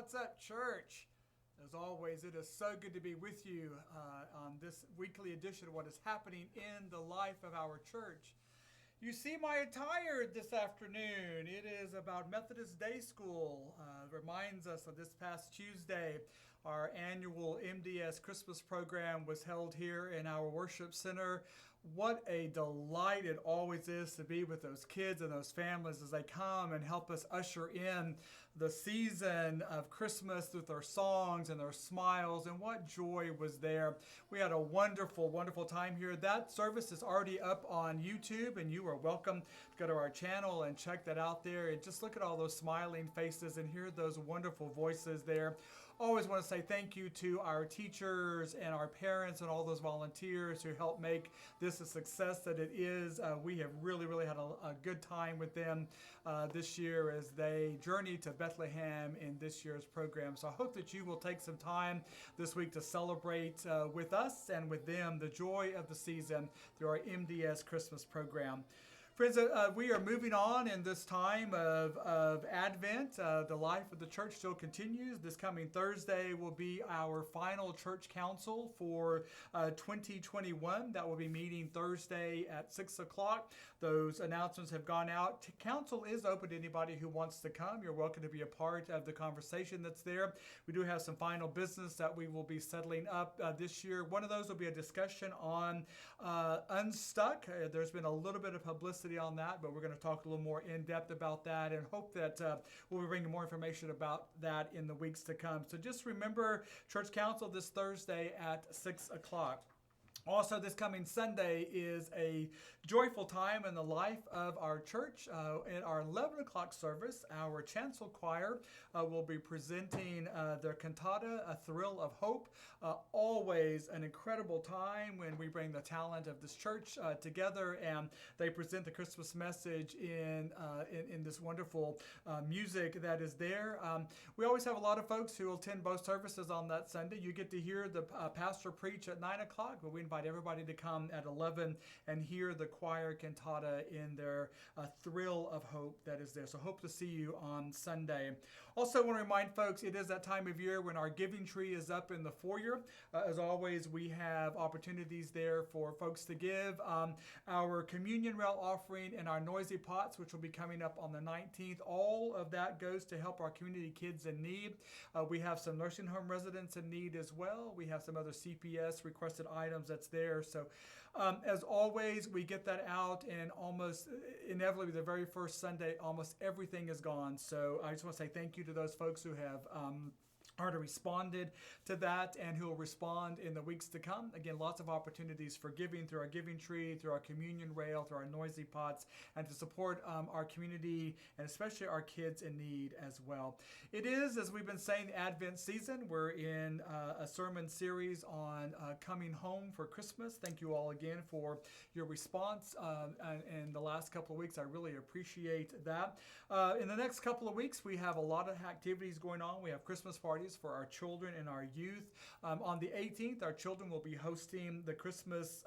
What's up, church? As always, it is so good to be with you on this weekly edition of what is happening in the life of our church. You see my attire this afternoon. It is about Methodist Day School. Reminds us of this past Tuesday, our annual MDS Christmas program was held here in our worship center. What a delight it always is to be with those kids and those families as they come and help us usher in the season of Christmas with their songs and their smiles, and what joy was there. We had a wonderful, wonderful time here. That service is already up on YouTube, and you are welcome to go to our channel and check that out there and just look at all those smiling faces and hear those wonderful voices there. Always want to say thank you to our teachers and our parents and all those volunteers who helped make this a success that it is. We have really had a good time with them this year as they journey to Bethlehem in this year's program. So I hope that you will take some time this week to celebrate with us and with them the joy of the season through our MDS Christmas program. Friends, we are moving on in this time of Advent. The life of the church still continues. This coming Thursday will be our final church council for 2021. That will be meeting Thursday at 6 o'clock. Those announcements have gone out. Council is open to anybody who wants to come. You're welcome to be a part of the conversation that's there. We do have some final business that we will be settling up this year. One of those will be a discussion on Unstuck. There's been a little bit of publicity on that, but we're going to talk a little more in depth about that and hope that we'll be bringing more information about that in the weeks to come. So just remember Church Council this Thursday at 6 o'clock. Also, this coming Sunday is a joyful time in the life of our church. In our 11 o'clock service, our Chancel Choir will be presenting their cantata, A Thrill of Hope. Always an incredible time when we bring the talent of this church together and they present the Christmas message in this wonderful music that is there. We always have a lot of folks who will attend both services on that Sunday. You get to hear the pastor preach at 9 o'clock, but we invite everybody to come at 11 and hear the choir cantata in their thrill of hope that is there. So hope to see you on Sunday. Also want to remind folks, it is that time of year when our giving tree is up in the foyer. As always, we have opportunities there for folks to give. Our communion rail offering and our noisy pots, which will be coming up on the 19th, all of that goes to help our community kids in need. We have some nursing home residents in need as well. We have some other CPS requested items that's there. So as always, we get that out, and almost inevitably the very first Sunday, almost everything is gone. So I just want to say thank you to those folks who have already responded to that and who will respond in the weeks to come. Again, lots of opportunities for giving through our giving tree, through our communion rail, through our noisy pots, and to support our community and especially our kids in need as well. It is, as we've been saying, the Advent season. We're in a sermon series on coming home for Christmas. Thank you all again for your response in the last couple of weeks. I really appreciate that. In the next couple of weeks, we have a lot of activities going on. We have Christmas parties for our children and our youth. On the 18th, our children will be hosting the Christmas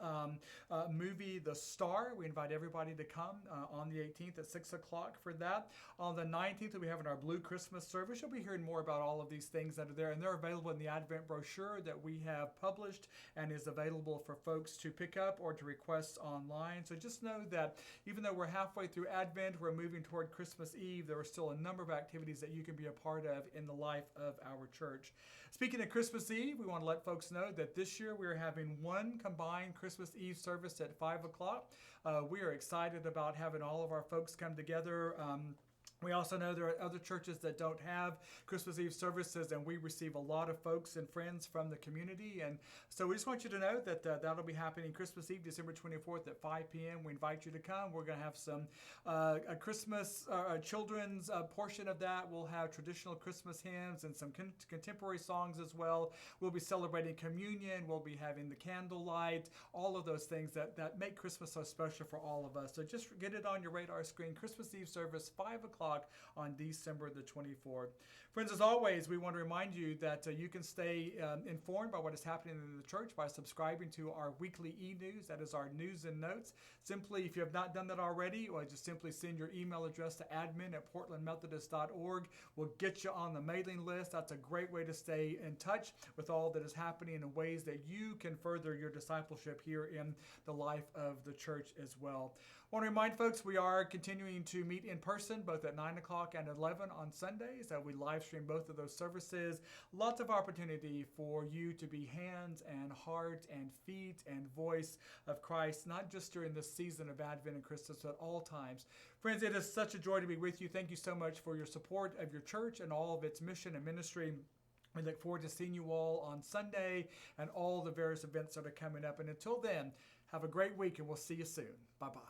movie, The Star. We invite everybody to come on the 18th at 6 o'clock for that. On the 19th, we'll be having our Blue Christmas service. You'll be hearing more about all of these things that are there, and they're available in the Advent brochure that we have published and is available for folks to pick up or to request online. So just know that even though we're halfway through Advent, we're moving toward Christmas Eve, there are still a number of activities that you can be a part of in the life of our church. Speaking of Christmas Eve, we want to let folks know that this year we are having one combined Christmas Eve service at 5 o'clock. We are excited about having all of our folks come together. We also know there are other churches that don't have Christmas Eve services, and we receive a lot of folks and friends from the community. And so we just want you to know that that'll be happening Christmas Eve, December 24th at 5 p.m. We invite you to come. We're going to have some a Christmas children's portion of that. We'll have traditional Christmas hymns and some contemporary songs as well. We'll be celebrating communion. We'll be having the candlelight, all of those things that make Christmas so special for all of us. So just get it on your radar screen. Christmas Eve service, 5 o'clock o'clock on December the 24th. Friends, as always, we want to remind you that you can stay informed by what is happening in the church by subscribing to our weekly e-news. That is our news and notes. Simply, if you have not done that already, or just simply send your email address to admin@portlandmethodist.org. We'll get you on the mailing list. That's a great way to stay in touch with all that is happening and ways that you can further your discipleship here in the life of the church as well. I want to remind folks we are continuing to meet in person both at 9 o'clock and 11 on Sundays. We live stream both of those services. Lots of opportunity for you to be hands and heart and feet and voice of Christ, not just during this season of Advent and Christmas, but all times. Friends, it is such a joy to be with you. Thank you so much for your support of your church and all of its mission and ministry. We look forward to seeing you all on Sunday and all the various events that are coming up. And until then, have a great week, and we'll see you soon. Bye-bye.